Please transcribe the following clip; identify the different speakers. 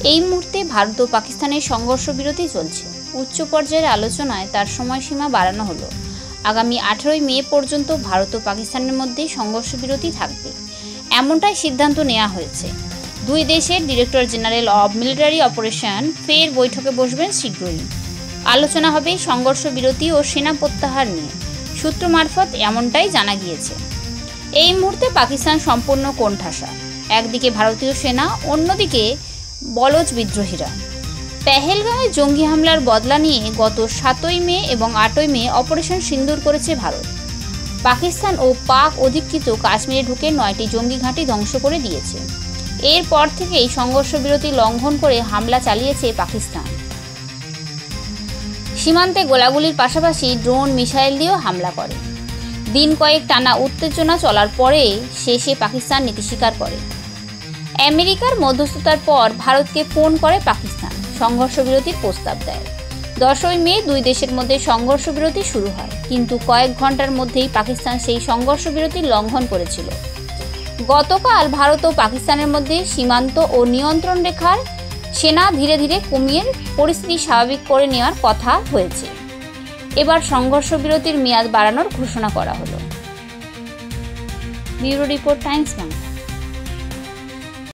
Speaker 1: এই মুহূর্তে ভারত ও পাকিস্তানের সংঘর্ষ বিরতি চলছে। উচ্চ পর্যায়ের আলোচনায় তার সময়সীমা বাড়ানো হলো। আগামী 18 মে পর্যন্ত ভারত ও পাকিস্তানের মধ্যে সংঘর্ষ বিরতি থাকবে, এমনটাই সিদ্ধান্ত নেওয়া হয়েছে। দুই দেশের director general of military operation ফের বৈঠকে বসবেন শীঘ্রই। আলোচনা হবে সংঘর্ষ বিরতি ও সেনা প্রত্যাহার নিয়ে। সূত্র মারফত এমনটাই জানা গিয়েছে। এই মুহূর্তে পাকিস্তান সম্পূর্ণ কোণঠাসা। একদিকে ভারতীয় সেনা, অন্যদিকে বলজ বিদ্রোহীরা। পেহেলগাঁওয়ে জঙ্গি হামলার বদলা নিয়ে গত 7 মে এবং 8 মে অপারেশন সিন্দুর করেছে ভারত। পাকিস্তান ও পাক অধিকৃত কাশ্মীরে ঢুকে 9টি জঙ্গি ঘাঁটি ধ্বংস করে দিয়েছে। এরপর থেকেই সংঘর্ষ বিরতি লঙ্ঘন করে হামলা চালিয়েছে পাকিস্তান। সীমান্তে গোলাগুলির পাশাপাশি ড্রোন, মিসাইল দিয়েও হামলা করে। দিন কয়েক টানা উত্তেজনা চলার পরে শেষে পাকিস্তান নীতি স্বীকার করে। আমেরিকার মধ্যস্থতার পর ভারতকে ফোন করে পাকিস্তান, সংঘর্ষ বিরতির প্রস্তাব দেয়। 10 মে দুই দেশের মধ্যে সংঘর্ষ বিরতি শুরু হয়, কিন্তু কয়েক ঘন্টার মধ্যেই পাকিস্তান সেই সংঘর্ষ বিরতি লঙ্ঘন করেছিল। গতকাল ভারত ও পাকিস্তানের মধ্যে সীমান্ত ও নিয়ন্ত্রণ রেখার সেনা ধীরে ধীরে কমিয়ে পরিস্থিতি স্বাভাবিক করে নেওয়ার কথা হয়েছে। এবার সংঘর্ষ বিরতির মেয়াদ বাড়ানোর ঘোষণা করা হলো। Bureau report, Times Bangla.